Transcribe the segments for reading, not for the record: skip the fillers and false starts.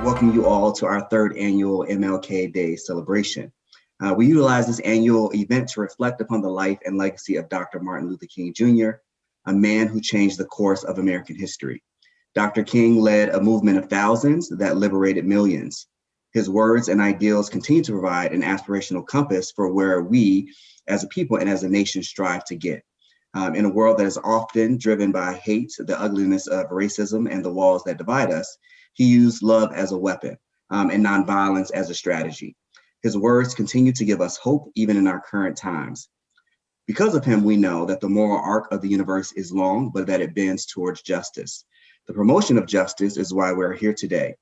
welcome you all to our third annual MLK Day celebration. We utilize this annual event to reflect upon the life and legacy of Dr. Martin Luther King Jr., a man who changed the course of American history. Dr. King led a movement of thousands that liberated millions. His words and ideals continue to provide an aspirational compass for where we as a people and as a nation strive to get. In a world that is often driven by hate, the ugliness of racism, and the walls that divide us, he used love as a weapon and nonviolence as a strategy. His words continue to give us hope even in our current times. Because of him, we know that the moral arc of the universe is long, but that it bends towards justice. The promotion of justice is why we're here today.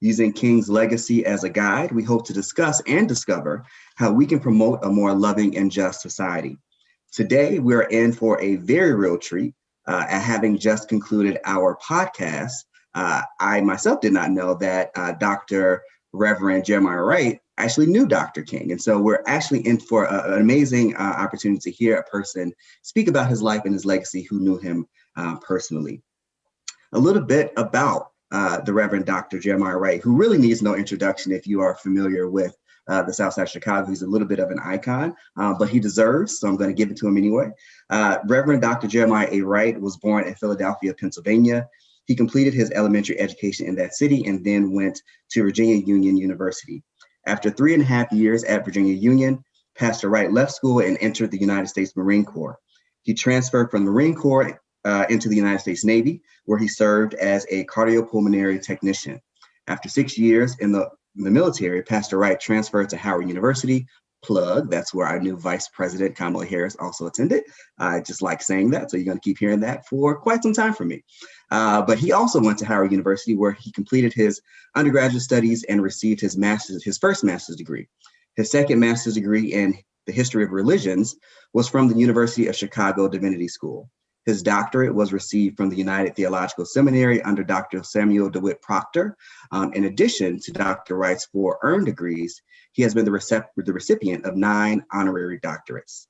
Using King's legacy as a guide, we hope to discuss and discover how we can promote a more loving and just society. Today, we're in for a very real treat. Having just concluded our podcast, I myself did not know that Dr. Reverend Jeremiah Wright actually knew Dr. King. And so we're actually in for an amazing opportunity to hear a person speak about his life and his legacy who knew him personally. A little bit about the Reverend Dr. Jeremiah Wright, who really needs no introduction if you are familiar with the South Side of Chicago. He's a little bit of an icon, but he deserves, so I'm going to give it to him anyway. Reverend Dr. Jeremiah A. Wright was born in Philadelphia, Pennsylvania. He completed his elementary education in that city and then went to Virginia Union University. After 3.5 years at Virginia Union, Pastor Wright left school and entered the United States Marine Corps. He transferred from the Marine Corps into the United States Navy, where he served as a cardiopulmonary technician. After 6 years in the military, Pastor Wright transferred to Howard University. Plug, that's where our new Vice President Kamala Harris also attended. I just like saying that, so you're going to keep hearing that for quite some time from me. But he also went to Howard University, where he completed his undergraduate studies and received his first master's degree. His second master's degree in the history of religions was from the University of Chicago Divinity School. His doctorate was received from the United Theological Seminary under Dr. Samuel DeWitt Proctor. In addition to Dr. Wright's 4 earned degrees, he has been the recipient of 9 honorary doctorates.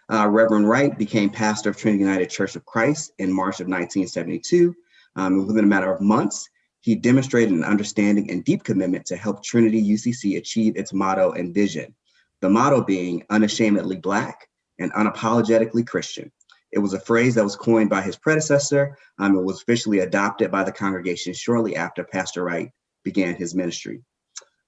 Reverend Wright became pastor of Trinity United Church of Christ in March of 1972. Within a matter of months, he demonstrated an understanding and deep commitment to help Trinity UCC achieve its motto and vision. The motto being unashamedly Black and unapologetically Christian. It was a phrase that was coined by his predecessor. It was officially adopted by the congregation shortly after Pastor Wright began his ministry.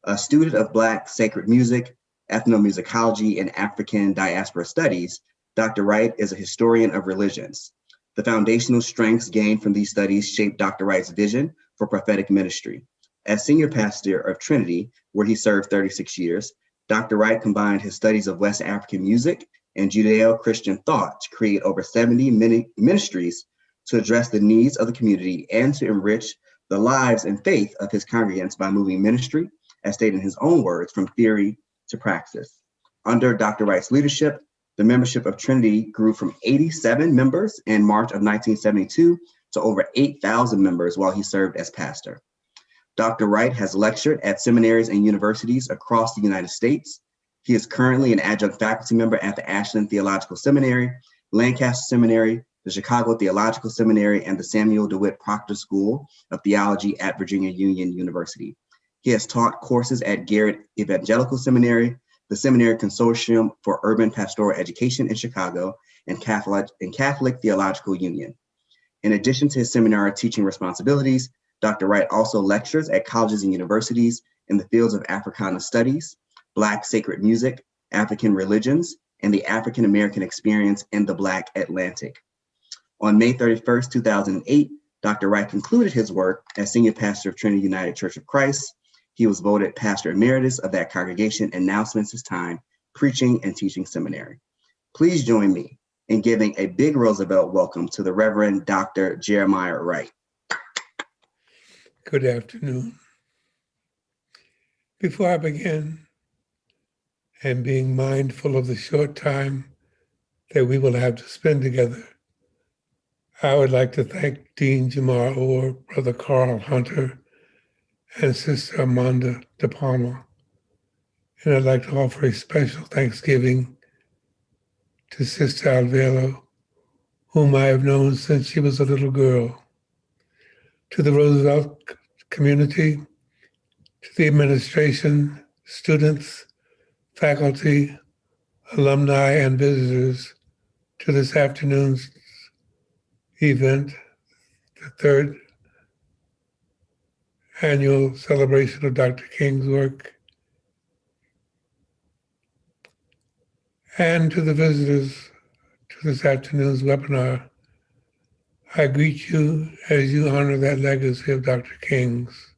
A student of Black sacred music, ethnomusicology, and African diaspora studies, Dr. Wright is a historian of religions. The foundational strengths gained from these studies shaped Dr. Wright's vision for prophetic ministry. As senior pastor of Trinity, where he served 36 years, Dr. Wright combined his studies of West African music and Judeo-Christian thought to create over 70 ministries to address the needs of the community and to enrich the lives and faith of his congregants by moving ministry, as stated in his own words, from theory to praxis. Under Dr. Wright's leadership, the membership of Trinity grew from 87 members in March of 1972 to over 8,000 members while he served as pastor. Dr. Wright has lectured at seminaries and universities across the United States. He is currently an adjunct faculty member at the Ashland Theological Seminary, Lancaster Seminary, the Chicago Theological Seminary, and the Samuel DeWitt Proctor School of Theology at Virginia Union University. He has taught courses at Garrett Evangelical Seminary, the Seminary Consortium for Urban Pastoral Education in Chicago, and Catholic Theological Union. In addition to his seminary teaching responsibilities, Dr. Wright also lectures at colleges and universities in the fields of Africana studies, Black sacred music, African religions, and the African American experience in the Black Atlantic. On May 31st, 2008, Dr. Wright concluded his work as senior pastor of Trinity United Church of Christ. He was voted pastor emeritus of that congregation and now spends his time preaching and teaching seminary. Please join me in giving a big Roosevelt welcome to the Reverend Dr. Jeremiah Wright. Good afternoon. Before I begin, and being mindful of the short time that we will have to spend together, I would like to thank Dean Jamar Orr, Brother Carl Hunter, and Sister Amanda De Palma. And I'd like to offer a special thanksgiving to Sister Alvelo, whom I have known since she was a little girl. To the Roosevelt community, to the administration, students, faculty, alumni, and visitors to this afternoon's event, the third annual celebration of Dr. King's work, and to the visitors to this afternoon's webinar. I greet you as you honor that legacy of Dr. King's.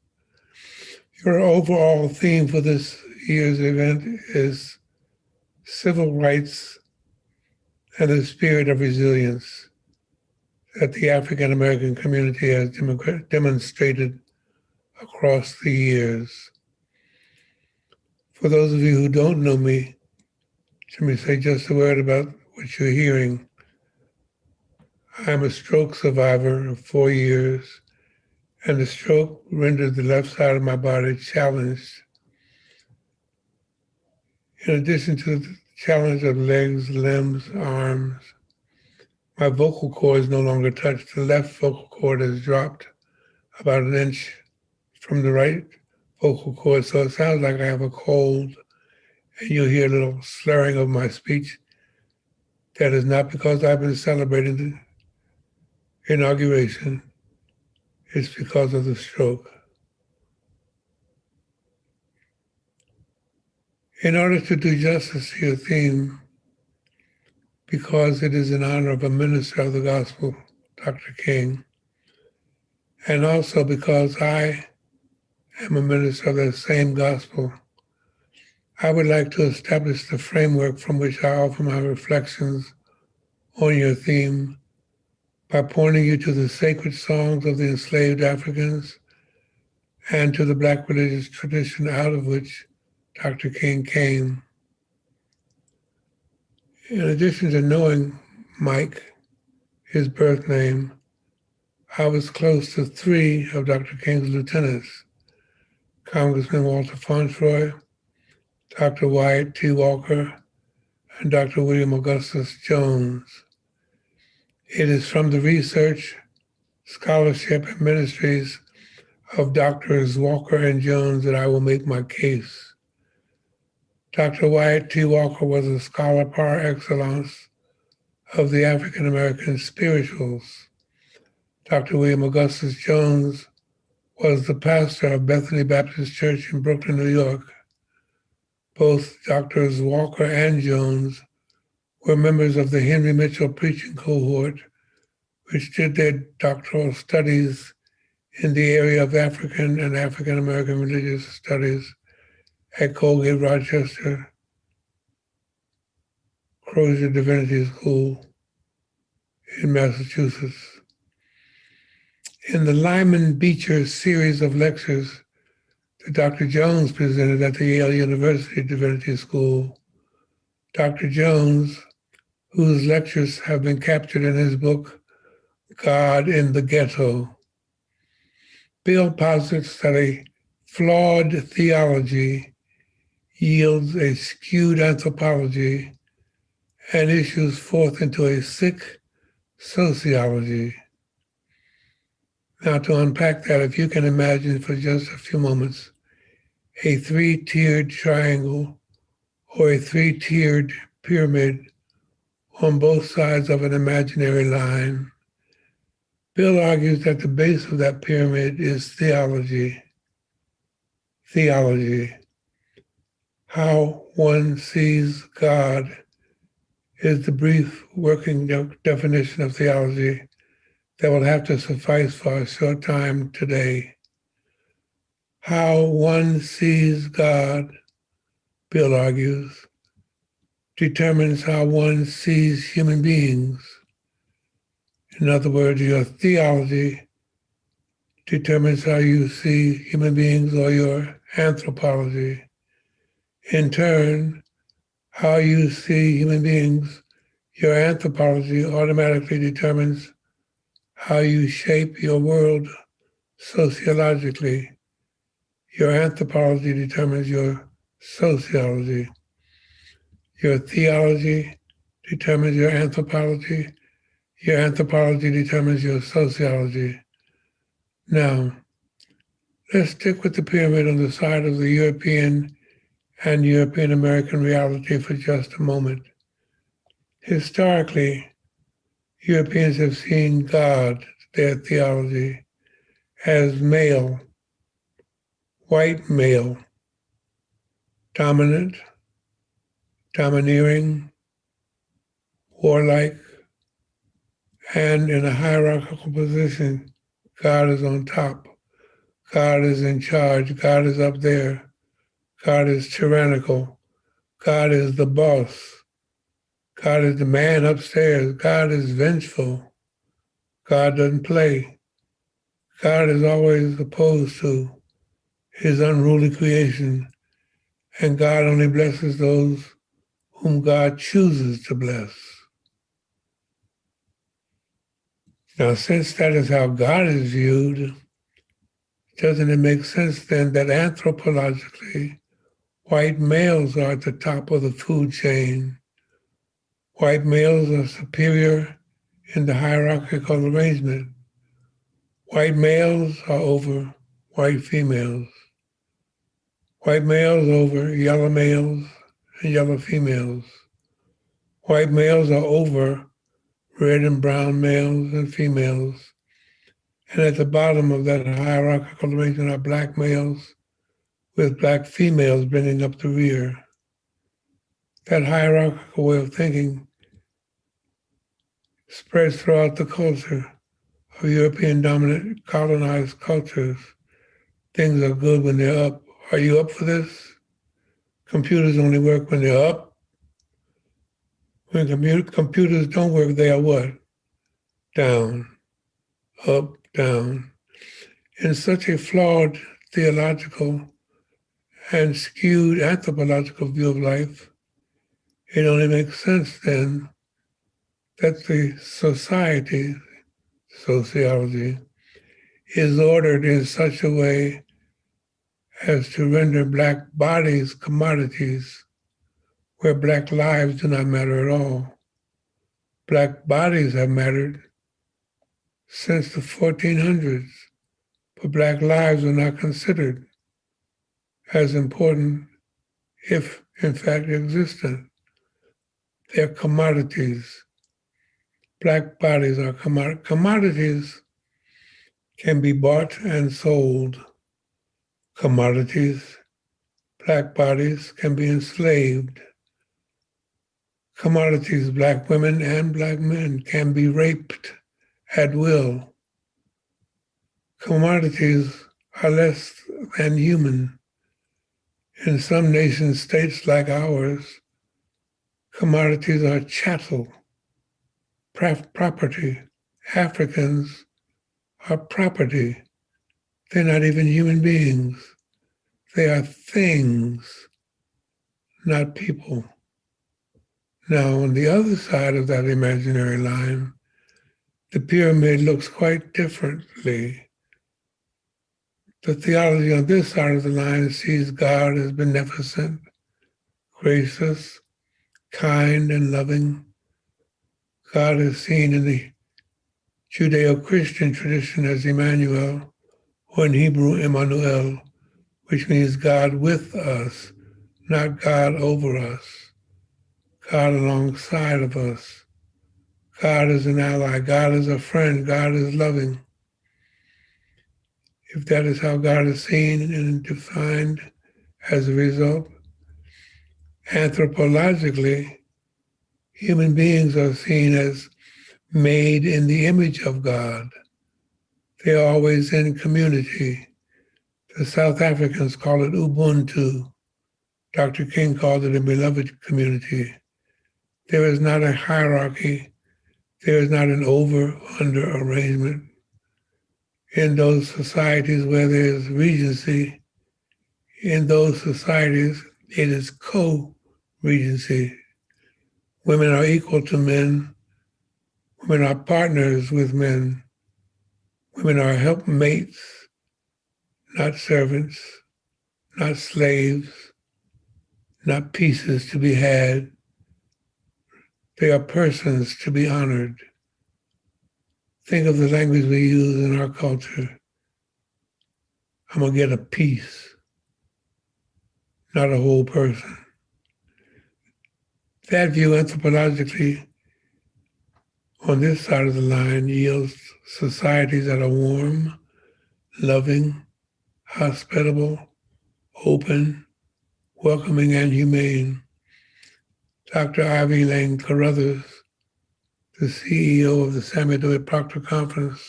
Your overall theme for this year's event is civil rights and the spirit of resilience that the African American community has demonstrated across the years. For those of you who don't know me, let me say just a word about what you're hearing. I'm a stroke survivor of 4 years, and the stroke rendered the left side of my body challenged. In addition to the challenge of legs, limbs, arms, my vocal cords no longer touch. The left vocal cord has dropped about an inch from the right vocal cord, so it sounds like I have a cold, and you'll hear a little slurring of my speech. That is not because I've been celebrating the inauguration. It's because of the stroke. In order to do justice to your theme, because it is in honor of a minister of the gospel, Dr. King, and also because I am a minister of that same gospel, I would like to establish the framework from which I offer my reflections on your theme by pointing you to the sacred songs of the enslaved Africans and to the Black religious tradition out of which Dr. King came. In addition to knowing Mike, his birth name, I was close to 3 of Dr. King's lieutenants, Congressman Walter Fauntroy, Dr. Wyatt T. Walker, and Dr. William Augustus Jones. It is from the research, scholarship, and ministries of Doctors Walker and Jones that I will make my case. Dr. Wyatt T. Walker was a scholar par excellence of the African American spirituals. Dr. William Augustus Jones was the pastor of Bethany Baptist Church in Brooklyn, New York. Both Doctors Walker and Jones were members of the Henry Mitchell preaching cohort, which did their doctoral studies in the area of African and African American religious studies at Colgate Rochester Crozier Divinity School in Massachusetts. In the Lyman Beecher series of lectures that Dr. Jones presented at the Yale University Divinity School, Dr. Jones, whose lectures have been captured in his book, God in the Ghetto, Bill posits that a flawed theology yields a skewed anthropology and issues forth into a sick sociology. Now, to unpack that, if you can imagine for just a few moments a 3-tiered triangle or a 3-tiered pyramid on both sides of an imaginary line, Bill argues that the base of that pyramid is theology. Theology. How one sees God is the brief working definition of theology that will have to suffice for a short time today. How one sees God, Bill argues, determines how one sees human beings. In other words, your theology determines how you see human beings, or your anthropology. In turn, how you see human beings, your anthropology automatically determines how you shape your world sociologically. Your anthropology determines your sociology. Your theology determines your anthropology. Your anthropology determines your sociology. Now, Let's stick with the pyramid on the side of the European and European American reality for just a moment. Historically, Europeans have seen God, their theology, as male, white male, dominant, domineering, warlike, and in a hierarchical position. God is on top. God is in charge. God is up there. God is tyrannical. God is the boss. God is the man upstairs. God is vengeful. God doesn't play. God is always opposed to his unruly creation, and God only blesses those whom God chooses to bless. Now, since that is how God is viewed, doesn't it make sense then that anthropologically, white males are at the top of the food chain? White males are superior in the hierarchical arrangement. White males are over white females. White males over yellow males and yellow females. White males are over red and brown males and females. And at the bottom of that hierarchical arrangement are black males with black females bringing up the rear. That hierarchical way of thinking spreads throughout the culture of European dominant colonized cultures. Things are good when they're up. Are you up for this? Computers only work when they're up. When computers don't work, they are what? Down, up, down. In such a flawed theological and skewed anthropological view of life, it only makes sense then that the society, sociology, is ordered in such a way as to render black bodies commodities where black lives do not matter at all. Black bodies have mattered since the 1400s, but black lives are not considered as important, if in fact existent. They're commodities. Black bodies are commodities can be bought and sold. Commodities, black bodies can be enslaved. Commodities, black women and black men can be raped at will. Commodities are less than human. In some nation states like ours, commodities are chattel, property. Africans are property. They're not even human beings. They are things, not people. Now, on the other side of that imaginary line, the pyramid looks quite differently. The theology on this side of the line sees God as beneficent, gracious, kind, and loving. God is seen in the Judeo-Christian tradition as Emmanuel, or in Hebrew, Emmanuel, which means God with us, not God over us, God alongside of us. God is an ally, God is a friend, God is loving. If that is how God is seen and defined as a result, anthropologically, human beings are seen as made in the image of God. They're always in community. The South Africans call it Ubuntu. Dr. King called it a beloved community. There is not a hierarchy. There is not an over-under arrangement. In those societies where there is regency, in those societies, it is co-regency. Women are equal to men. Women are partners with men. Women are helpmates, not servants, not slaves, not pieces to be had. They are persons to be honored. Think of the language we use in our culture. I'm going to get a piece, not a whole person. That view anthropologically on this side of the line yields societies that are warm, loving, hospitable, open, welcoming, and humane. Dr. Ivy Lang Carruthers, the CEO of the Samuel DeWitt Proctor Conference,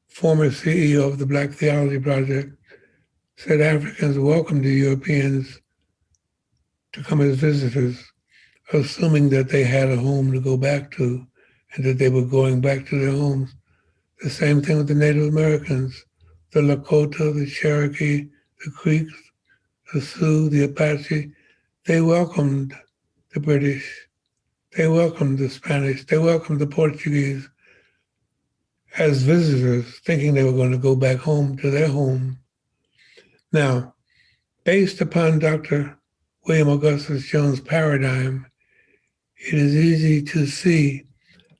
former CEO of the Black Theology Project, said Africans welcomed the Europeans to come as visitors, assuming that they had a home to go back to and that they were going back to their homes. The same thing with the Native Americans, the Lakota, the Cherokee, the Creeks, the Sioux, the Apache. They welcomed the British. They welcomed the Spanish. They welcomed the Portuguese as visitors, thinking they were going to go back home to their home. Now, based upon Dr. William Augustus Jones' paradigm, it is easy to see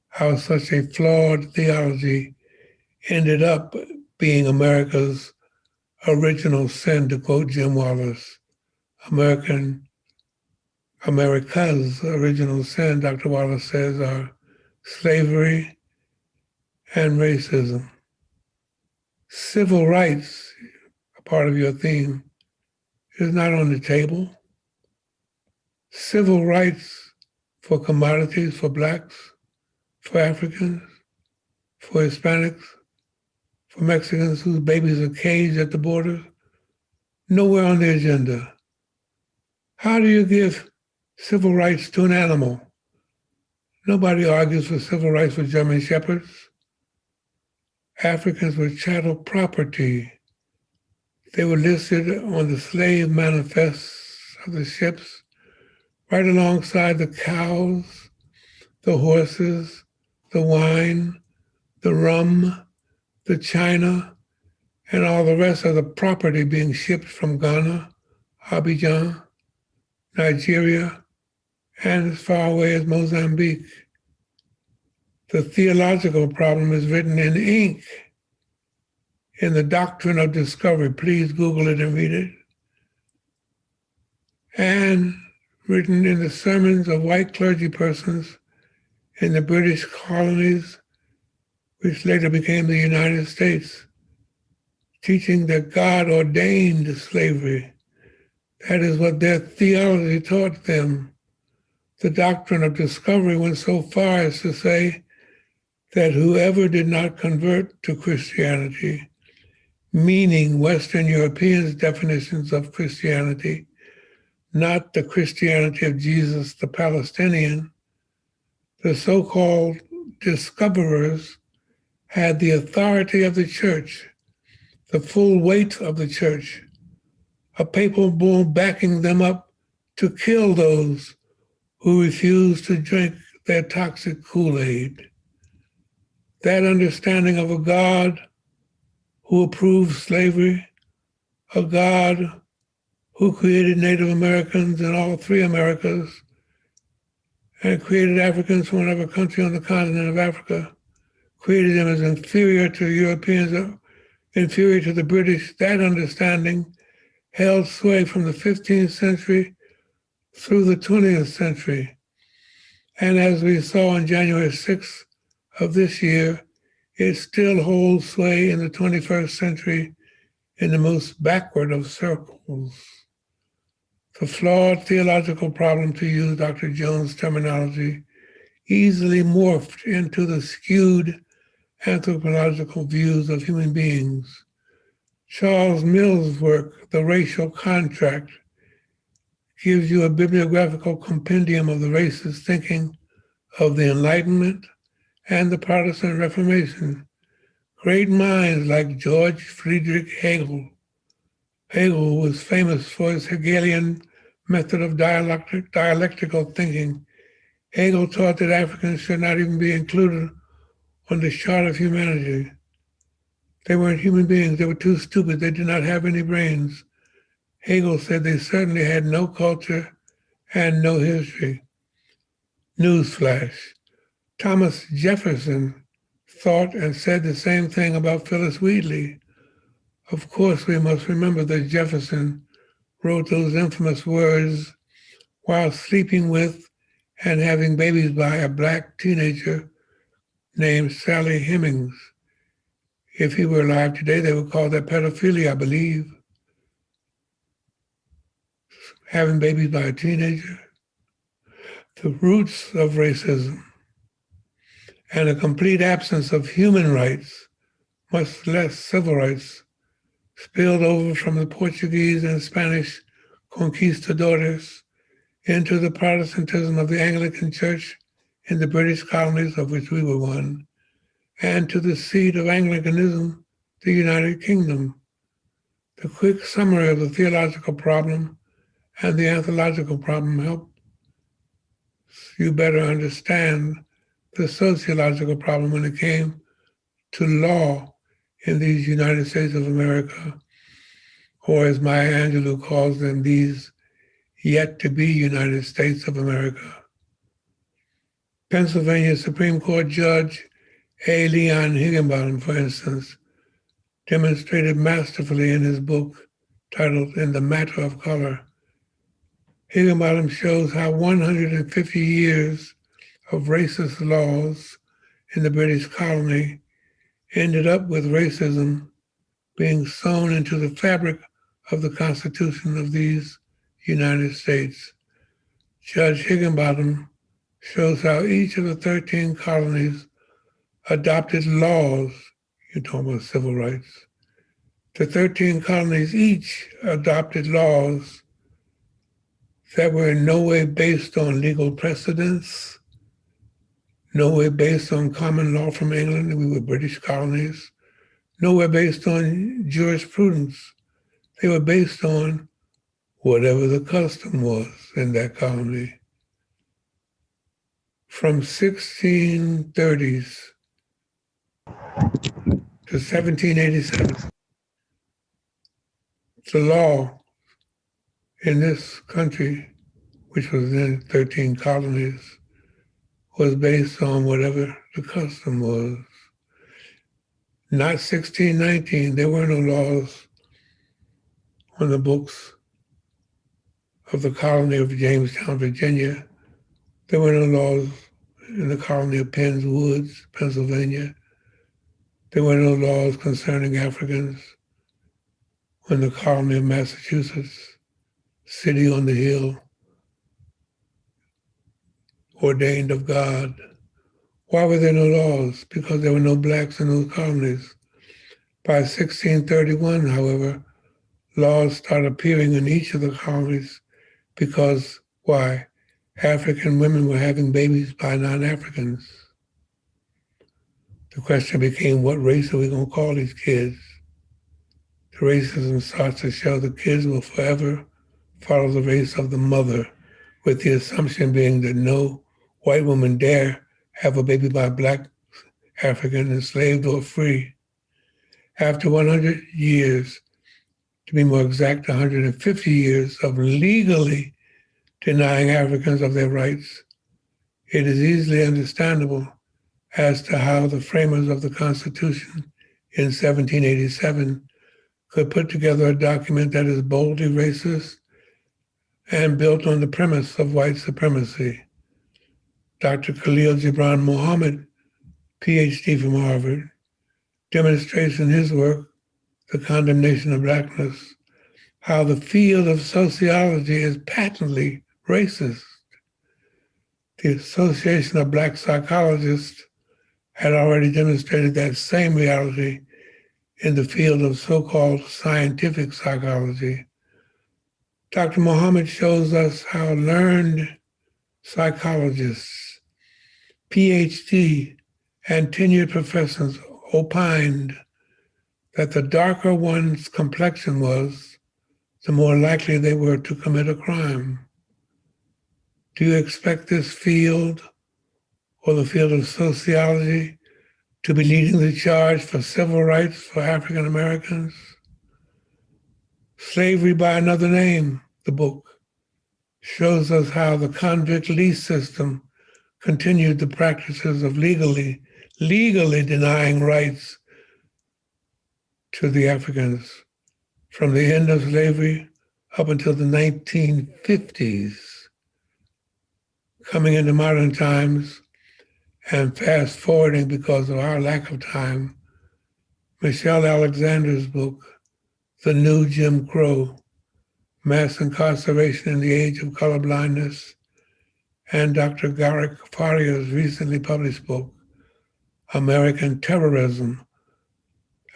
how such a flawed theology ended up being America's original sin, to quote Jim Wallace. America's original sin, Dr. Wallace says, are slavery and racism. Civil rights, a part of your theme, is not on the table. Civil rights for commodities, for Blacks, for Africans, for Hispanics, for Mexicans whose babies are caged at the border, nowhere on the agenda. How do you give civil rights to an animal? Nobody argues for civil rights for German Shepherds. Africans were chattel property. They were listed on the slave manifests of the ships, right alongside the cows, the horses, the wine, the rum, the china, and all the rest of the property being shipped from Ghana, Abidjan, Nigeria, and as far away as Mozambique. The Theological Problem is written in ink in the Doctrine of Discovery. Please Google it and read it. And written in the sermons of white clergy persons in the British colonies, which later became the United States, teaching that God ordained slavery. That is what their theology taught them. The Doctrine of Discovery went so far as to say that whoever did not convert to Christianity, meaning Western Europeans' definitions of Christianity, not the Christianity of Jesus the Palestinian, the so-called discoverers had the authority of the church, the full weight of the church, a papal bull backing them up to kill those who refuse to drink their toxic Kool-Aid. That understanding of a God who approves slavery, a God who created Native Americans in all three Americas and created Africans from whatever country on the continent of Africa, created them as inferior to Europeans, inferior to the British. That understanding held sway from the 15th century through the 20th century. And as we saw on January 6th of this year, it still holds sway in the 21st century in the most backward of circles. The flawed theological problem, to use Dr. Jones' terminology, easily morphed into the skewed anthropological views of human beings. Charles Mill's work, The Racial Contract, gives you a bibliographical compendium of the racist thinking of the Enlightenment and the Protestant Reformation. Great minds like George Friedrich Hegel. Hegel was famous for his Hegelian method of dialectical thinking. Hegel taught that Africans should not even be included on the chart of humanity. They weren't human beings. They were too stupid. They did not have any brains. Hegel said they certainly had no culture and no history. Newsflash. Thomas Jefferson thought and said the same thing about Phyllis Wheatley, Of course, we must remember that Jefferson wrote those infamous words while sleeping with and having babies by a Black teenager named Sally Hemings. If he were alive today, they would call that pedophilia, I believe. Having babies by a teenager. The roots of racism and a complete absence of human rights, much less civil rights, spilled over from the Portuguese and Spanish conquistadores into the Protestantism of the Anglican Church in the British colonies, of which we were one, and to the seat of Anglicanism, the United Kingdom. The quick summary of the theological problem and the anthological problem help you better understand the sociological problem when it came to law in these United States of America, or as Maya Angelou calls them, these yet to be United States of America. Pennsylvania Supreme Court Judge A. Leon Higginbottom, for instance, demonstrated masterfully in his book titled In the Matter of Color. Higginbottom shows how 150 years of racist laws in the British colony ended up with racism being sewn into the fabric of the Constitution of these United States. Judge Higginbottom shows how each of the 13 colonies adopted laws, you're talking about civil rights. The 13 colonies each adopted laws that were in no way based on legal precedents, no way based on common law from England, we were British colonies, nowhere based on jurisprudence. They were based on whatever the custom was in that colony. From 1630s to 1787, the law in this country, which was then 13 colonies, was based on whatever the custom was. Not 1619, there were no laws on the books of the colony of Jamestown, Virginia. There were no laws in the colony of Penns Woods, Pennsylvania. There were no laws concerning Africans in the colony of Massachusetts, city on the hill, ordained of God. Why were there no laws? Because there were no blacks in those colonies. By 1631, however, laws started appearing in each of the colonies because, why? African women were having babies by non-Africans. The question became, what race are we going to call these kids? The racism starts to show the kids will forever follow the race of the mother, with the assumption being that no white woman dare have a baby by a black African, enslaved or free. After 100 years, to be more exact, 150 years of legally denying Africans of their rights, it is easily understandable as to how the framers of the Constitution in 1787 could put together a document that is boldly racist and built on the premise of white supremacy. Dr. Khalil Gibran Muhammad, PhD from Harvard, demonstrates in his work, The Condemnation of Blackness, how the field of sociology is patently racist. The Association of Black Psychologists had already demonstrated that same reality in the field of so-called scientific psychology. Dr. Muhammad shows us how learned psychologists, PhD, and tenured professors opined that the darker one's complexion was, the more likely they were to commit a crime. Do you expect this field, or the field of sociology, to be leading the charge for civil rights for African Americans? Slavery by Another Name, the book, shows us how the convict lease system continued the practices of legally denying rights to the Africans from the end of slavery up until the 1950s, coming into modern times and fast forwarding because of our lack of time. Michelle Alexander's book, The New Jim Crow, Mass Incarceration in the Age of Colorblindness, and Dr. Garrick Faria's recently published book, American Terrorism,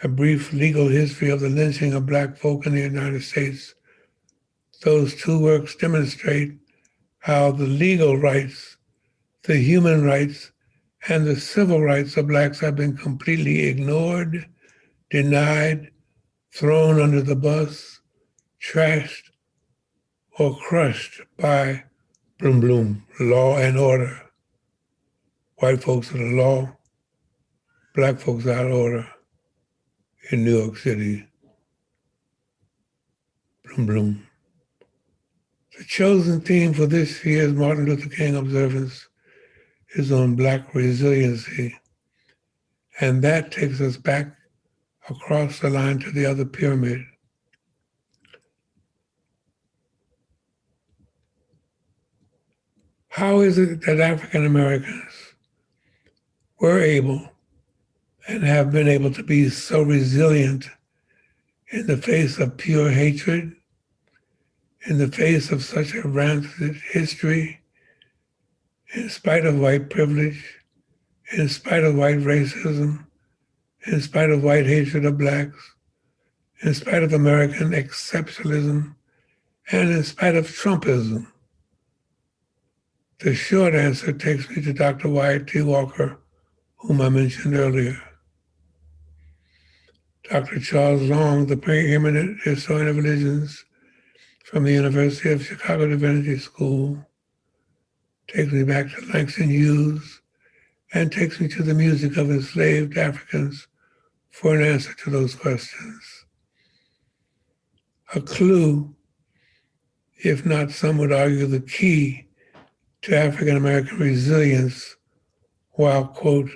A Brief Legal History of the Lynching of Black Folk in the United States. Those two works demonstrate how the legal rights, the human rights, and the civil rights of Blacks have been completely ignored, denied, thrown under the bus, trashed, or crushed by bloom bloom, law and order. White folks are the law, Black folks out of order in New York City. Bloom bloom. The chosen theme for this year's Martin Luther King Observance is on Black resiliency. And that takes us back across the line to the other pyramid. How is it that African Americans were able and have been able to be so resilient in the face of pure hatred, in the face of such a rancid history, in spite of white privilege, in spite of white racism, in spite of white hatred of Blacks, in spite of American exceptionalism, and in spite of Trumpism? The short answer takes me to Dr. Wyatt T. Walker, whom I mentioned earlier. Dr. Charles Long, the preeminent historian of religions from the University of Chicago Divinity School, takes me back to Langston Hughes and takes me to the music of enslaved Africans for an answer to those questions. A clue, if not some would argue the key to African American resilience while, quote,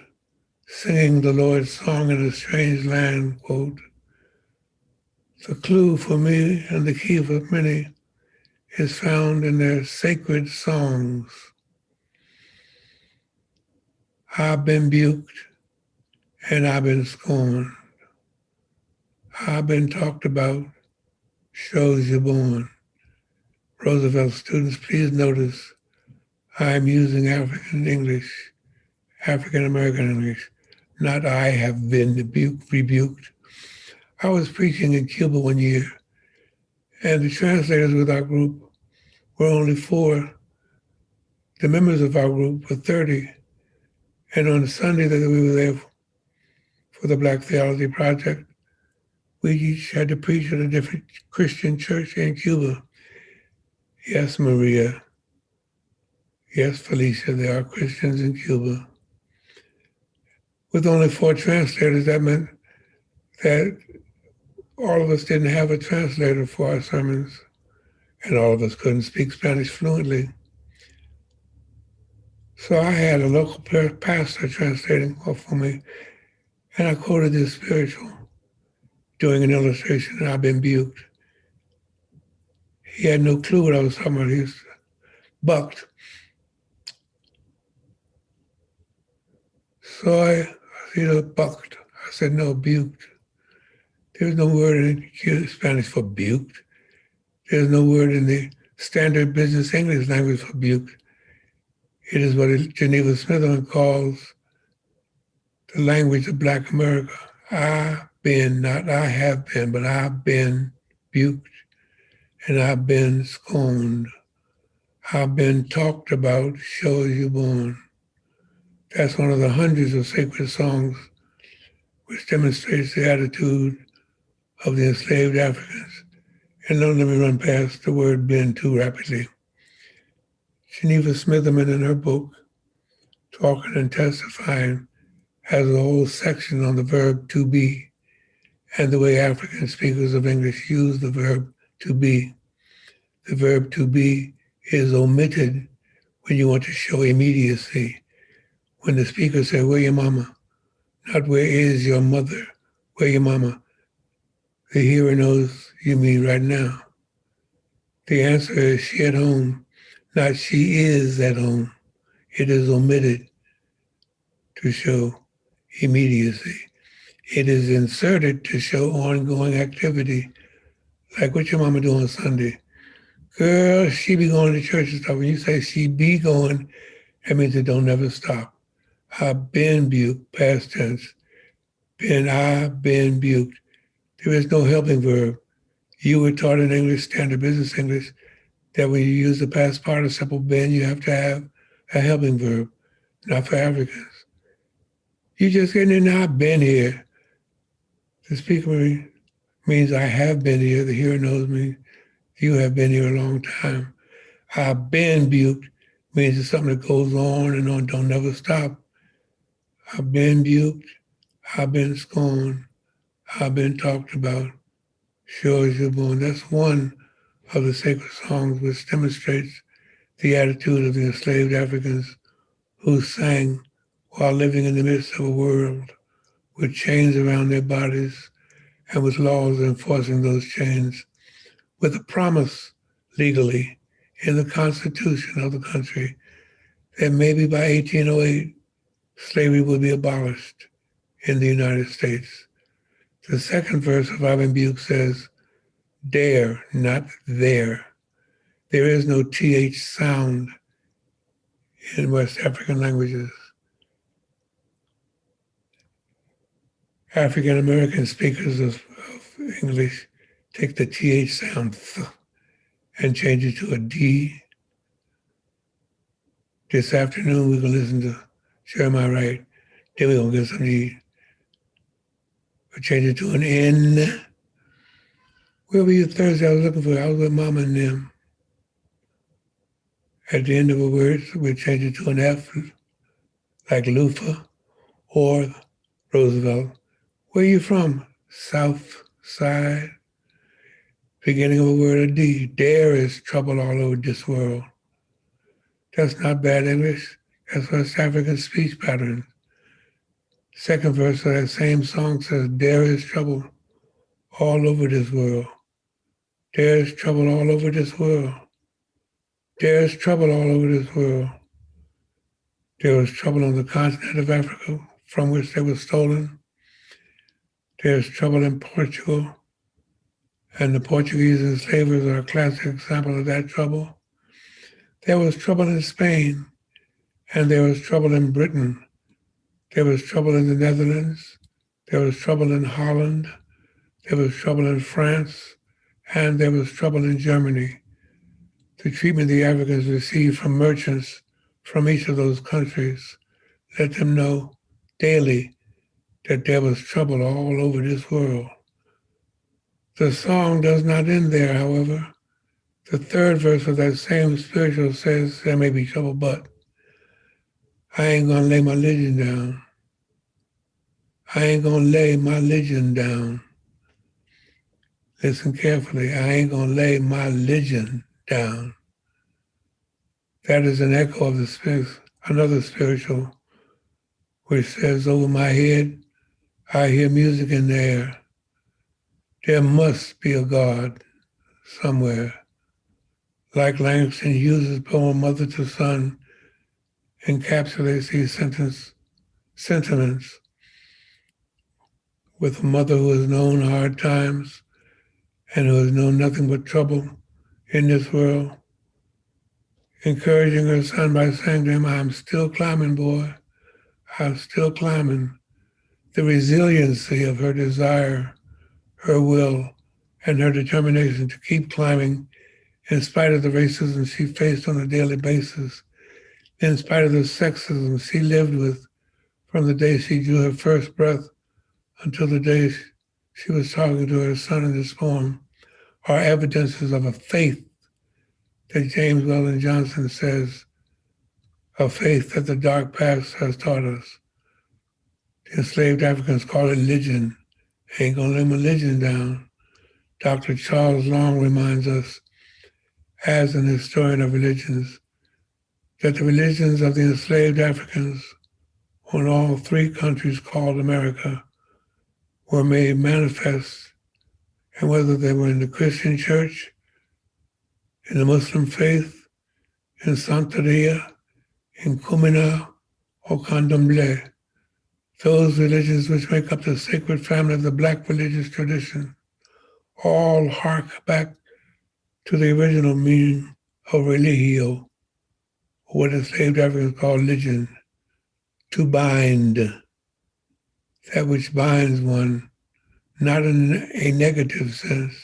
singing the Lord's song in a strange land, quote. The clue for me and the key for many is found in their sacred songs. I've been buked and I've been scorned. I've been talked about, shows you're born. Roosevelt students, please notice I'm using African English, African American English, not I have been rebuked. I was preaching in Cuba one year, and the translators with our group were only 4. The members of our group were 30. And on the Sunday that we were there for the Black Theology Project, we each had to preach at a different Christian church in Cuba. Yes, Maria. Yes, Felicia, there are Christians in Cuba. With only 4 translators, that meant that all of us didn't have a translator for our sermons, and all of us couldn't speak Spanish fluently. So I had a local pastor translating for me, and I quoted this spiritual, doing an illustration, and I've been buked. He had no clue what I was talking about. He was bucked. So I said, bucked. I said, no, buked. There's no word in Spanish for buked. There's no word in the standard business English language for buked. It is what Geneva Smitherman calls the language of Black America. I've been, not I have been, but I've been buked and I've been scorned. I've been talked about, shows you born. That's one of the hundreds of sacred songs which demonstrates the attitude of the enslaved Africans. And don't let me run past the word been too rapidly. Geneva Smitherman in her book, Talking and Testifying, has a whole section on the verb to be and the way African speakers of English use the verb to be. The verb to be is omitted when you want to show immediacy. When the speaker says, where your mama? Not where is your mother, where your mama? the hearer knows you mean right now. The answer is she at home, not she is at home. It is omitted to show immediacy. It is inserted to show ongoing activity. Like what your mama do on Sunday? Girl, she be going to church and stuff. When you say she be going, that means it don't never stop. I've been buked, past tense. I've been buked. There is no helping verb. You were taught in English, standard business English, that when you use the past participle been, you have to have a helping verb, not for Africans. You just getting in now, I've been here. The speaker means I have been here. The hearer knows me. You have been here a long time. I've been buked means it's something that goes on and on, don't never stop. I've been buked. I've been scorned. I've been talked about. Sure as you're born. That's one of the sacred songs which demonstrates the attitude of the enslaved Africans who sang while living in the midst of a world with chains around their bodies and with laws enforcing those chains, with a promise legally in the Constitution of the country that maybe by 1808, slavery would be abolished in the United States. The second verse of Ivan Buke says, dare, not there. There is no TH sound in West African languages. African American speakers of English take the TH sound and change it to a D. This afternoon, we're going to listen to Jeremiah Wright. Then we're going to get some D. We'll change it to an N. Where were you Thursday? I was looking for you. I was with Mama and them. At the end of a word, we'll change it to an F, like loofah or Roosevelt. Where are you from? South Side. Beginning of a word, a D. There is trouble all over this world. That's not bad English. That's West African speech pattern. Second verse of that same song says, there is trouble all over this world. There is trouble all over this world. There is trouble all over this world. There was trouble on the continent of Africa from which they were stolen. There's trouble in Portugal, and the Portuguese enslavers are a classic example of that trouble. There was trouble in Spain, and there was trouble in Britain. There was trouble in the Netherlands. There was trouble in Holland. There was trouble in France, and there was trouble in Germany. The treatment the Africans received from merchants from each of those countries let them know daily that there was trouble all over this world. The song does not end there, however. The third verse of that same spiritual says, there may be trouble, but I ain't gonna lay my religion down. I ain't gonna lay my religion down. Listen carefully, I ain't gonna lay my religion down. That is an echo of the spirit, another spiritual, which says, over my head, I hear music in the air. There must be a God somewhere. Like Langston Hughes' poem, Mother to Son, encapsulates these sentiments with a mother who has known hard times and who has known nothing but trouble in this world, encouraging her son by saying to him, I'm still climbing, boy. I'm still climbing. The resiliency of her desire, her will, and her determination to keep climbing in spite of the racism she faced on a daily basis, in spite of the sexism she lived with from the day she drew her first breath until the day she was talking to her son in this poem, are evidences of a faith that James Weldon Johnson says, a faith that the dark past has taught us. The enslaved Africans call it religion. Ain't gonna lay my religion down. Dr. Charles Long reminds us, as an historian of religions, that the religions of the enslaved Africans on all three countries called America were made manifest And whether they were in the Christian church, in the Muslim faith, in Santeria, in Kumina, or Candomblé, those religions which make up the sacred family of the Black religious tradition, all hark back to the original meaning of religio, or what enslaved Africans called religion, to bind, that which binds one, not in a negative sense.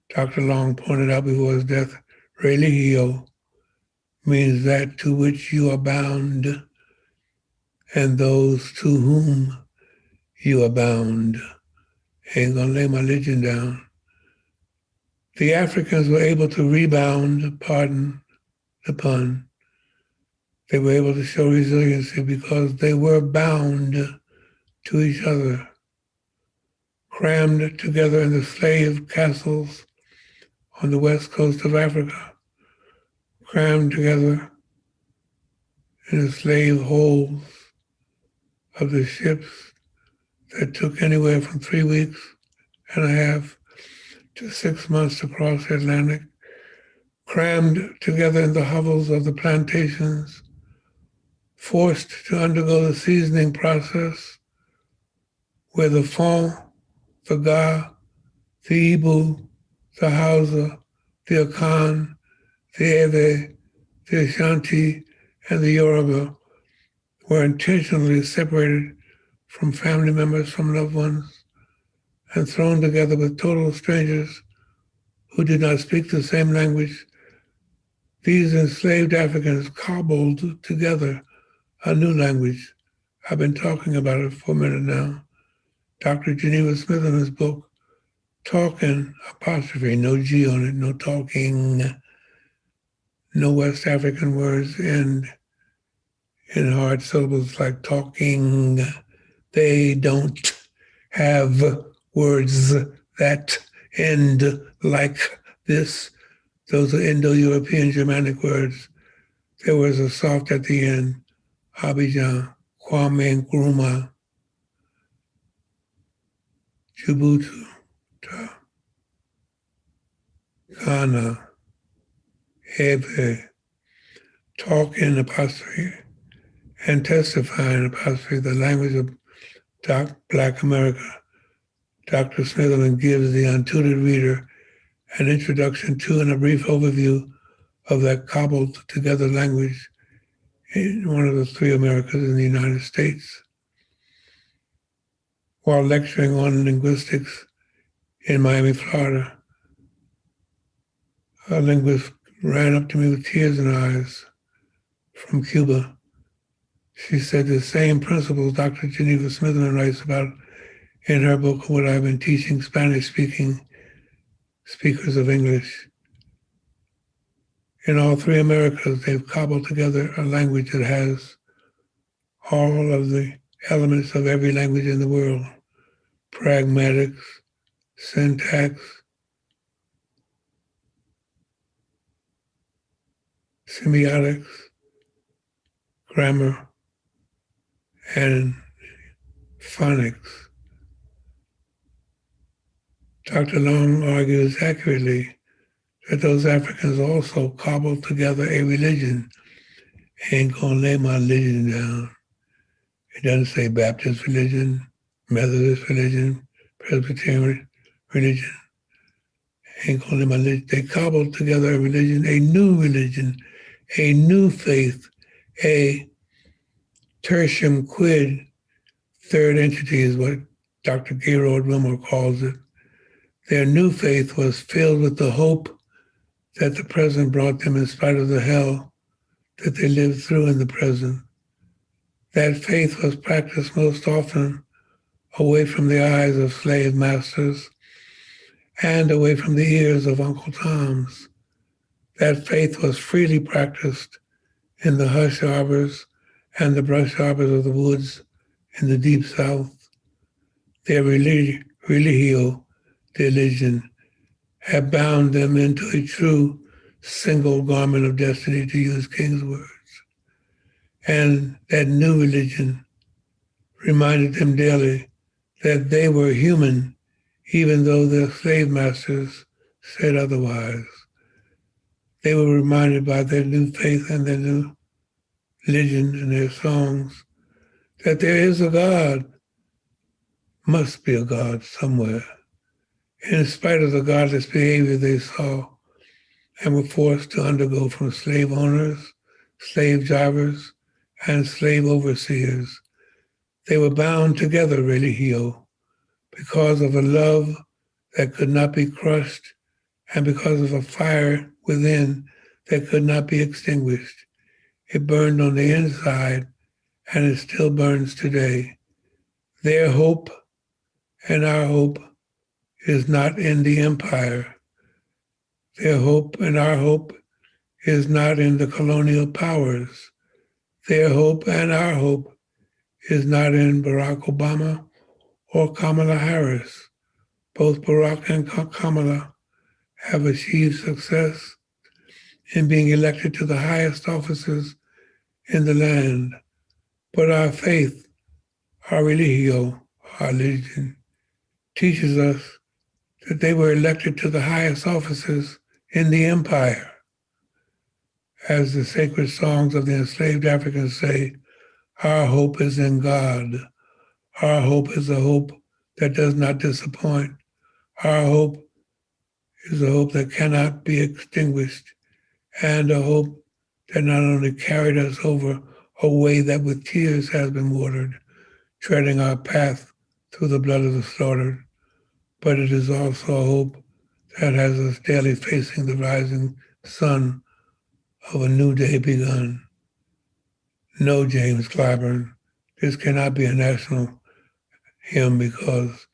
Dr. Long pointed out before his death, religio means that to which you are bound and those to whom you are bound. Ain't gonna lay my religion down. The Africans were able to rebound, pardon the pun. They were able to show resiliency because they were bound to each other, crammed together in the slave castles on the west coast of Africa, crammed together in the slave holds of the ships that took anywhere from 3 weeks and a half to 6 months to cross the Atlantic, crammed together in the hovels of the plantations, forced to undergo the seasoning process where the Fon, the Ga, the Ibu, the Hausa, the Akan, the Ewe, the Ashanti, and the Yoruba were intentionally separated from family members, from loved ones, and thrown together with total strangers who did not speak the same language. These enslaved Africans cobbled together a new language. I've been talking about it for a minute now. Dr. Geneva Smith in his book, Talking, apostrophe, no G on it, no talking, no West African words end in hard syllables like talking. They don't have words that end like this. Those are Indo-European Germanic words. There was a soft at the end, Abidjan, Kwame Nkrumah, Djibouti, Ghana, Ebe, talk in apostrophe, and testify in apostrophe, the language of Black America. Dr. Smitherman gives the untutored reader an introduction to and a brief overview of that cobbled together language in one of the three Americas in the United States. While lecturing on linguistics in Miami, Florida, a linguist ran up to me with tears in her eyes from Cuba. She said the same principles Dr. Geneva Smitherman writes about in her book, what I've been teaching Spanish-speaking speakers of English. In all three Americas, they've cobbled together a language that has all of the elements of every language in the world: pragmatics, syntax, semiotics, grammar, and phonics. Dr. Long argues accurately that those Africans also cobbled together a religion. Ain't gonna lay my religion down. It doesn't say Baptist religion, Methodist religion, Presbyterian religion. Ain't gonna lay my religion. They cobbled together a religion, a new faith, a tertium quid, third entity is what Dr. Gaylord Wilmer calls it. Their new faith was filled with the hope that the present brought them in spite of the hell that they lived through in the present. That faith was practiced most often away from the eyes of slave masters and away from the ears of Uncle Toms. That faith was freely practiced in the hush harbors and the brush harbors of the woods in the deep South. Their religio, religion, had bound them into a true single garment of destiny, to use King's words. And that new religion reminded them daily that they were human even though their slave masters said otherwise. They were reminded by their new faith and their new religion and their songs that there is a God, must be a God somewhere. In spite of the godless behavior they saw and were forced to undergo from slave owners, slave drivers, and slave overseers, they were bound together, religio, because of a love that could not be crushed and because of a fire within that could not be extinguished. It burned on the inside and it still burns today. Their hope and our hope is not in the empire. Their hope and our hope is not in the colonial powers. Their hope and our hope is not in Barack Obama or Kamala Harris. Both Barack and Kamala have achieved success in being elected to the highest offices in the land. But our faith, our religio, our religion, teaches us that they were elected to the highest offices in the empire. As the sacred songs of the enslaved Africans say, our hope is in God. Our hope is a hope that does not disappoint. Our hope is a hope that cannot be extinguished, and a hope that not only carried us over a way that with tears has been watered, treading our path through the blood of the slaughtered, but it is also a hope that has us daily facing the rising sun of a new day begun. No, James Clyburn, this cannot be a national hymn because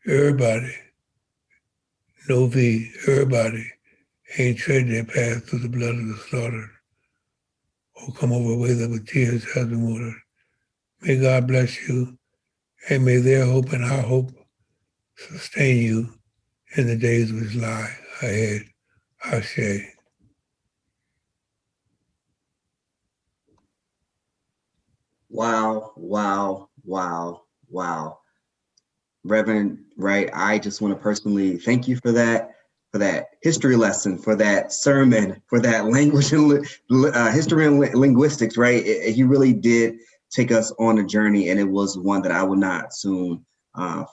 everybody, no V, everybody ain't tread their path through the blood of the slaughtered or come over a way that with tears has been watered. May God bless you, and may their hope and our hope sustain you in the days which lie ahead. Ashe. Wow, wow, wow, wow. Reverend Wright, I just want to personally thank you for that history lesson, for that sermon, for that language and history and linguistics, right? He really did take us on a journey, and it was one that I will not soon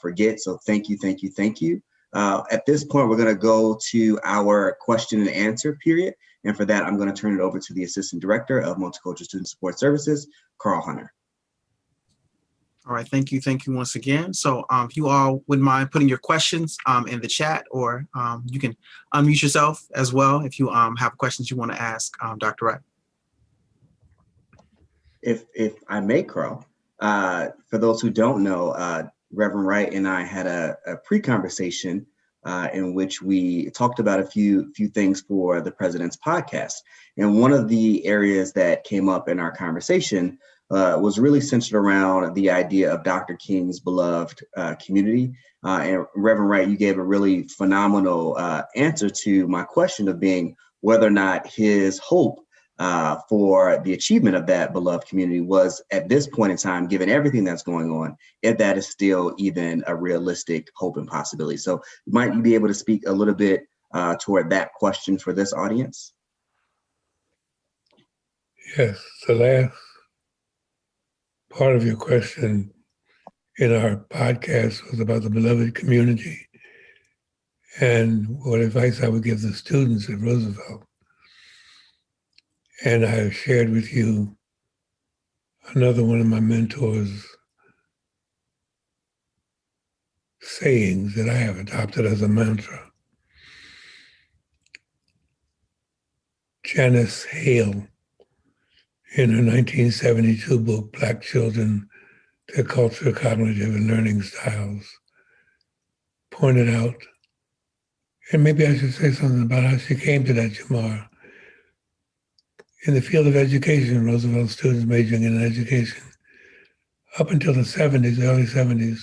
forget. So thank you, thank you, thank you. At this point, we're going to go to our question and answer period. And for that, I'm going to turn it over to the Assistant Director of Multicultural Student Support Services, Carl Hunter. All right, thank you once again. So if you all wouldn't mind putting your questions in the chat, or you can unmute yourself as well if you have questions you want to ask Dr. Wright. If I may, Carl, for those who don't know, Reverend Wright and I had a pre-conversation in which we talked about a few things for the President's podcast. And one of the areas that came up in our conversation was really centered around the idea of Dr. King's beloved community. And Reverend Wright, you gave a really phenomenal answer to my question of being whether or not his hope for the achievement of that beloved community was at this point in time, given everything that's going on, if that is still even a realistic hope and possibility. So might you be able to speak a little bit toward that question for this audience? Yes, the last part of your question in our podcast was about the beloved community and what advice I would give the students at Roosevelt. And I have shared with you another one of my mentors' sayings that I have adopted as a mantra. Janice Hale, in her 1972 book, Black Children, Their Culture, Cognitive, and Learning Styles, pointed out, and maybe I should say something about how she came to that, Jamar. In the field of education, Roosevelt students majoring in education, up until the 70s, early 70s,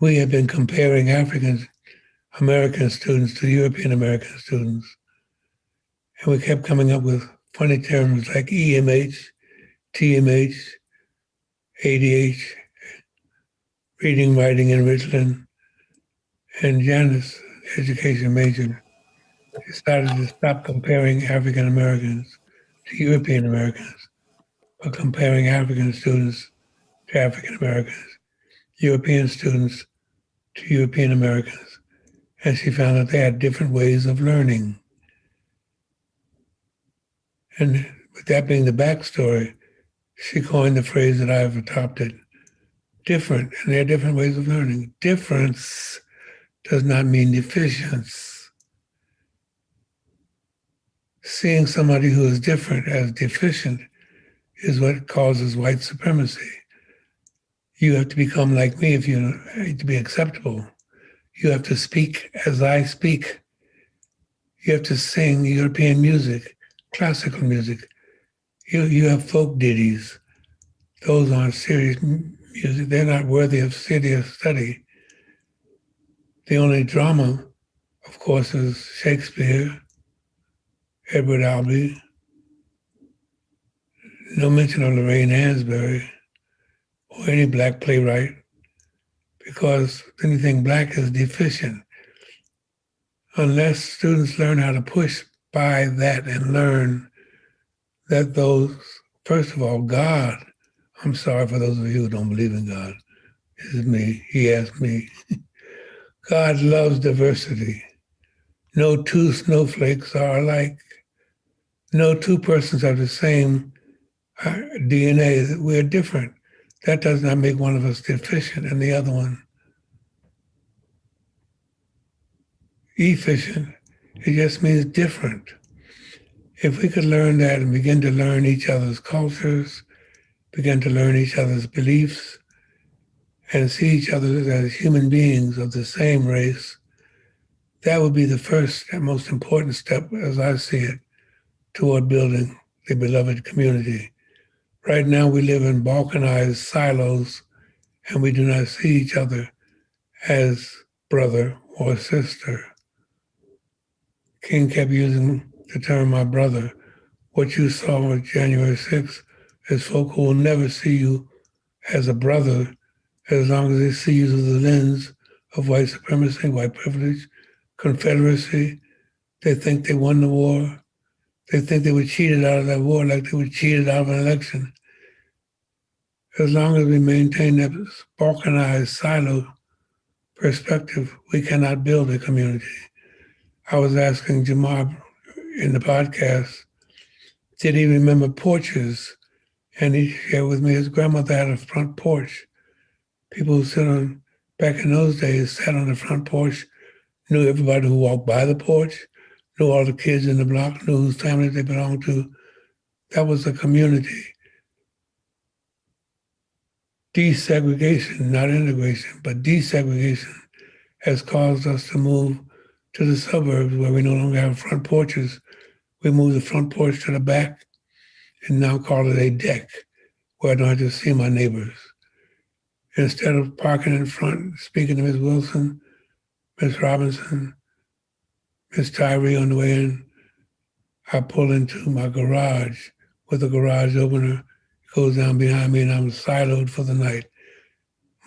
we had been comparing African American students to European American students. And we kept coming up with funny terms like EMH, TMH, ADH, reading, writing, and Richland. And Janice, education major, decided to stop comparing African Americans to European Americans, but comparing African students to African Americans, European students to European Americans. And she found that they had different ways of learning. And with that being the backstory, she coined the phrase that I've adopted, different, and there are different ways of learning. Difference does not mean deficiency. Seeing somebody who is different as deficient is what causes white supremacy. You have to become like me if you to be acceptable. You have to speak as I speak. You have to sing European music, classical music. You have folk ditties. Those aren't serious music. They're not worthy of serious study. The only drama, of course, is Shakespeare, Edward Albee. No mention of Lorraine Hansberry or any Black playwright, because anything Black is deficient. Unless students learn how to push by that and learn that those, first of all, God, I'm sorry for those of you who don't believe in God, this is me, he asked me. God loves diversity. No two snowflakes are alike. No two persons have the same DNA. We're different. That does not make one of us deficient and the other one efficient. It just means different. If we could learn that and begin to learn each other's cultures, begin to learn each other's beliefs, and see each other as human beings of the same race, that would be the first and most important step, as I see it, toward building the beloved community. Right now, we live in balkanized silos, and we do not see each other as brother or sister. King kept using the term my brother. What you saw on January 6th is folk who will never see you as a brother as long as they see you through the lens of white supremacy, white privilege, Confederacy. They think they won the war. They think they were cheated out of that war like they were cheated out of an election. As long as we maintain that balkanized silo perspective, we cannot build a community. I was asking Jamar in the podcast, did he remember porches? And he shared with me his grandmother had a front porch. People who sit on, back in those days, sat on the front porch, knew everybody who walked by the porch, knew all the kids in the block, knew whose family they belonged to. That was a community. Desegregation, not integration, but desegregation has caused us to move to the suburbs where we no longer have front porches. We move the front porch to the back and now call it a deck where I don't have to see my neighbors. Instead of parking in front, speaking to Ms. Wilson, Ms. Robinson, Ms. Tyree on the way in, I pull into my garage with a garage opener. It goes down behind me and I'm siloed for the night.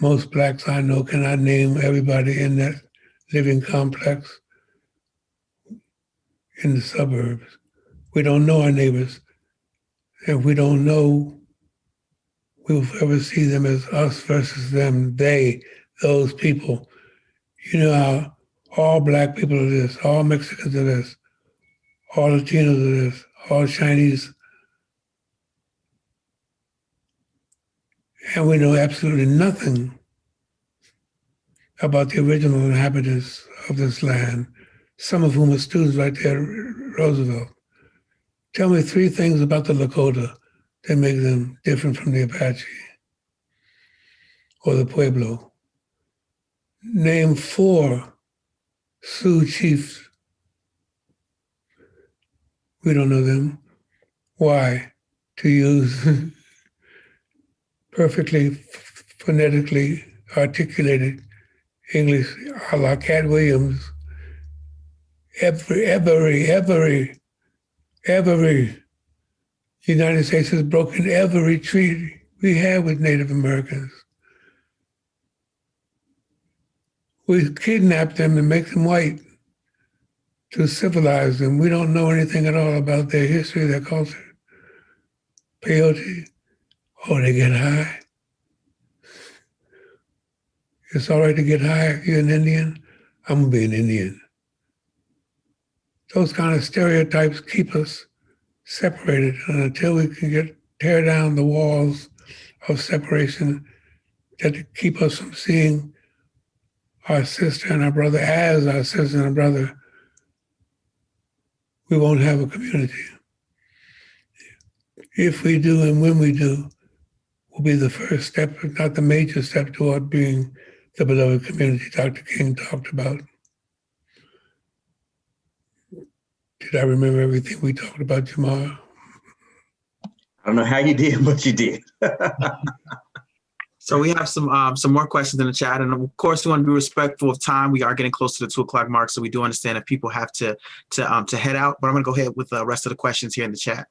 Most Blacks I know cannot name everybody in that living complex in the suburbs. We don't know our neighbors. And we don't know we'll ever see them as us versus them, they, those people. You know how all Black people are this, all Mexicans are this, all Latinos are this, all Chinese. And we know absolutely nothing about the original inhabitants of this land, some of whom are students right there at Roosevelt. Tell me 3 things about the Lakota that make them different from the Apache or the Pueblo. Name 4 Sioux chiefs. We don't know them. Why? To use perfectly phonetically articulated English a la Cat Williams. Every United States has broken every treaty we have with Native Americans. We kidnap them and make them white to civilize them. We don't know anything at all about their history, their culture. Peyote, oh, they get high. It's all right to get high if you're an Indian. I'm gonna be an Indian. Those kind of stereotypes keep us separated, and until we can tear down the walls of separation that keep us from seeing our sister and our brother as our sister and our brother, we won't have a community. If we do and when we do, will be the first step, if not the major step, toward being the beloved community Dr. King talked about. Did I remember everything we talked about, Jamar? I don't know how you did, but you did. So we have some more questions in the chat, and of course we want to be respectful of time. We are getting close to the 2:00 mark, so we do understand if people have to head out. But I'm going to go ahead with the rest of the questions here in the chat.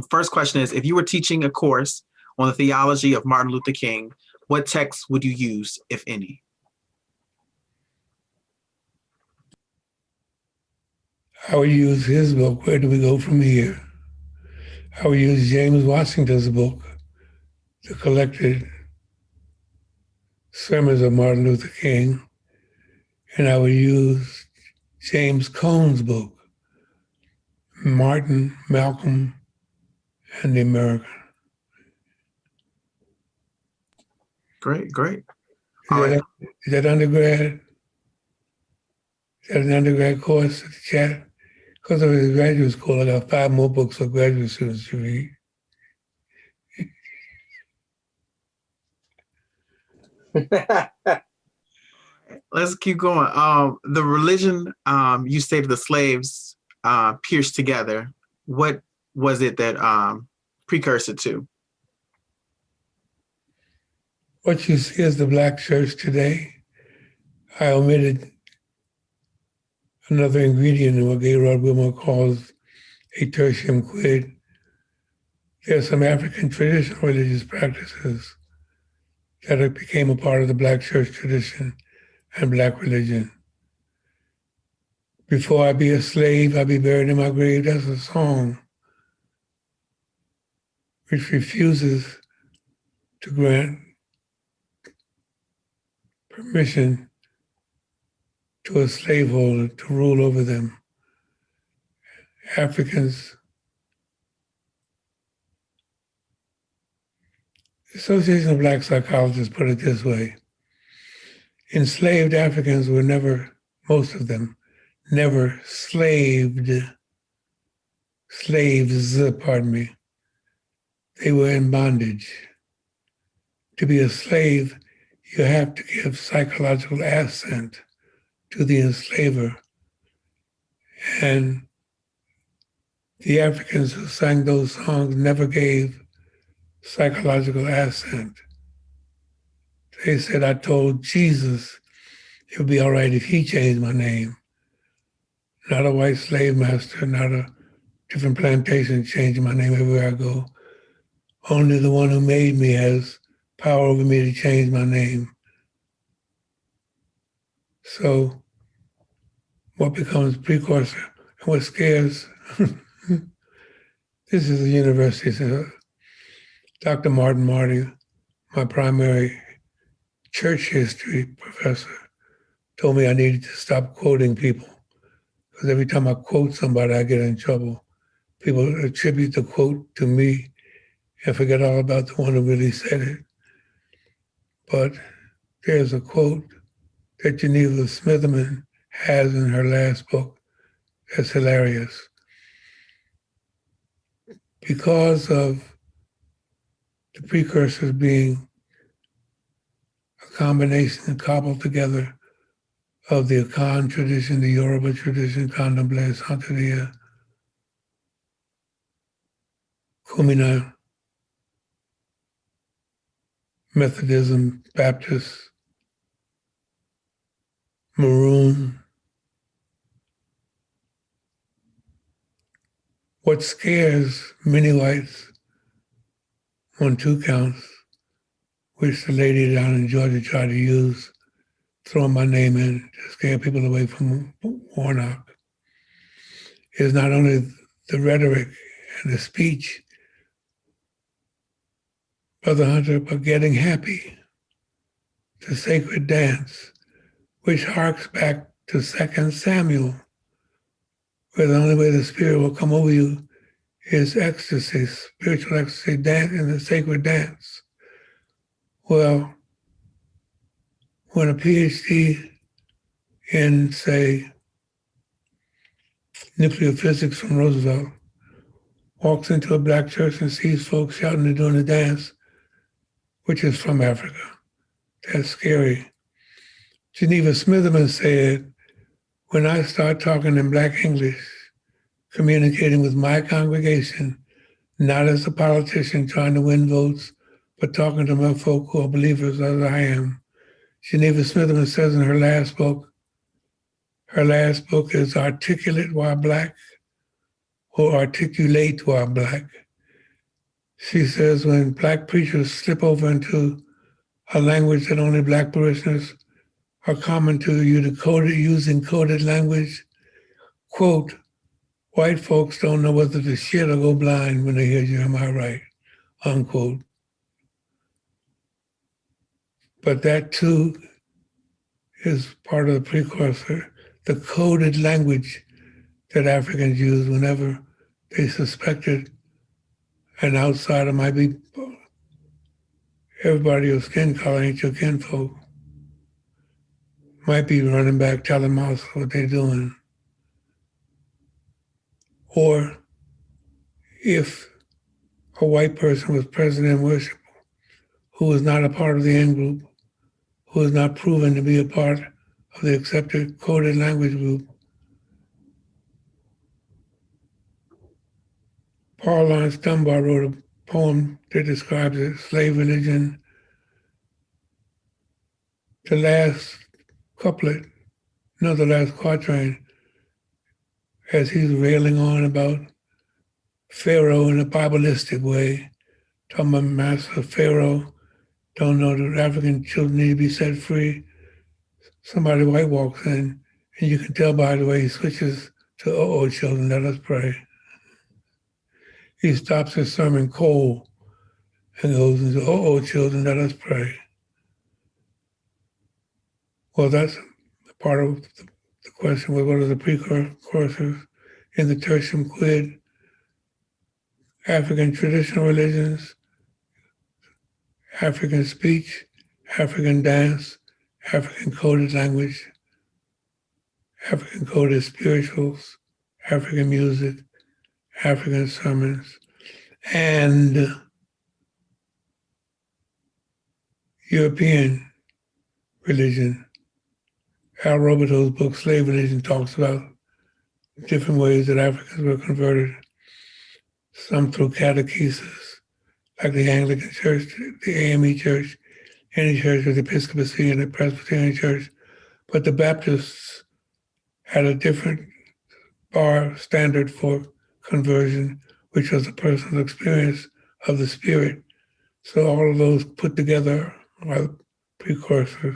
First question is: if you were teaching a course on the theology of Martin Luther King, what text would you use, if any? I would use his book, Where Do We Go From Here? I would use James Washington's book, The Collected Sermons of Martin Luther King, and I would use James Cone's book, Martin, Malcolm, and the American. Great. Is that undergrad? Is that an undergrad course at the chat? Because of his graduate school, I got 5 more books for graduate students to read. Let's keep going. The religion you stated the slaves pierced together. What was it that precursor to? What you see is the Black church today. I omitted another ingredient in what Gaylord Wilmore calls a tertium quid. There are some African traditional religious practices that became a part of the Black church tradition and Black religion. Before I be a slave, I be buried in my grave. That's a song which refuses to grant permission to a slaveholder to rule over them. Africans, the Association of Black Psychologists put it this way: enslaved Africans were never, most of them, never slaves, pardon me. They were in bondage. To be a slave, you have to give psychological assent to the enslaver. And the Africans who sang those songs never gave psychological assent. They said, I told Jesus it would be all right if he changed my name. Not a white slave master, not a different plantation changing my name everywhere I go. Only the one who made me has power over me to change my name. So what becomes precursor and what scares, this is the university. So Dr. Martin Marty, my primary church history professor, told me I needed to stop quoting people, because every time I quote somebody, I get in trouble. People attribute the quote to me and forget all about the one who really said it. But there's a quote that Geneva Smitherman has in her last book that's hilarious. Because of the precursors being a combination cobbled together of the Akan tradition, the Yoruba tradition, Candomblé, Santeria, Kumina, Methodism, Baptist, Maroon. What scares many whites on 2 counts, which the lady down in Georgia tried to use throwing my name in to scare people away from Warnock, is not only the rhetoric and the speech, Brother Hunter, but getting happy, the sacred dance, which harks back to 2 Samuel, where the only way the Spirit will come over you is ecstasy, spiritual ecstasy, dance in the sacred dance. Well, when a PhD in, say, nuclear physics from Roosevelt walks into a black church and sees folks shouting and doing a dance, which is from Africa, that's scary. Geneva Smitherman said, when I start talking in black English, communicating with my congregation, not as a politician trying to win votes, but talking to my folk who are believers as I am. Geneva Smitherman says in her last book is Articulate While Black, or Articulate While Black. She says when black preachers slip over into a language that only black parishioners are common to, using coded language, quote, white folks don't know whether to shit or go blind when they hear Jeremiah Wright, unquote. But that too is part of the precursor, the coded language that Africans use whenever they suspected an outsider might be, everybody of skin color ain't your kinfolk, might be running back telling Mouse what they're doing. Or if a white person was present in worship who was not a part of the in-group, who was not proven to be a part of the accepted coded language group, Paul Laurence Dunbar wrote a poem that describes it, Slave Religion. The last couplet, no, the last quatrain, as he's railing on about Pharaoh in a Bible-istic way, talking about Master Pharaoh, don't know that African children need to be set free. Somebody white walks in, and you can tell by the way he switches to, oh, children, let us pray. He stops his sermon cold and goes into, oh, children, let us pray. Well, that's part of the question, what are the precursors in the tertium quid? African traditional religions, African speech, African dance, African coded language, African coded spirituals, African music, African sermons, and European religion. Al Robideau's book, Slave Religion, talks about different ways that Africans were converted, some through catechesis, like the Anglican Church, the AME Church, any church with the Episcopacy and the Presbyterian Church, but the Baptists had a different bar standard for conversion, which was a personal experience of the Spirit. So all of those put together are precursors.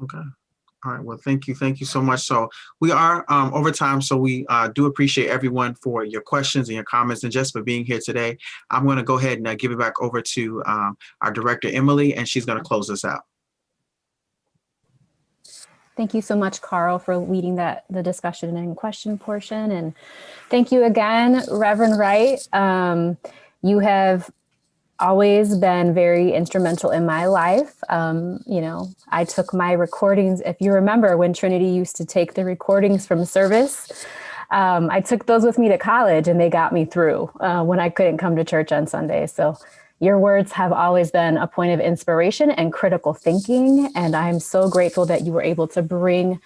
Okay. All right. Well, thank you. Thank you so much. So we are over time. So we do appreciate everyone for your questions and your comments and just for being here today. I'm going to go ahead and give it back over to our director, Emily, and she's going to close us out. Thank you so much, Carl, for leading the discussion and question portion. And thank you again, Reverend Wright. You have always been very instrumental in my life. I took my recordings, if you remember when Trinity used to take the recordings from service, I took those with me to college and they got me through when I couldn't come to church on Sunday. So your words have always been a point of inspiration and critical thinking. And I'm so grateful that you were able to bring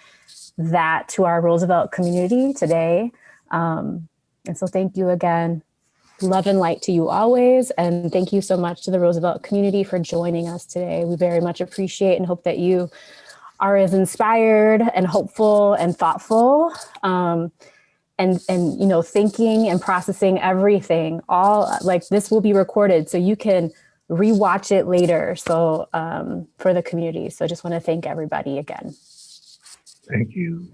that to our Roosevelt community today. And so thank you again. Love and light to you always. And thank you so much to the Roosevelt community for joining us today. We very much appreciate and hope that you are as inspired and hopeful and thoughtful and thinking and processing everything. All like this will be recorded so you can rewatch it later. So for the community. So I just want to thank everybody again. Thank you.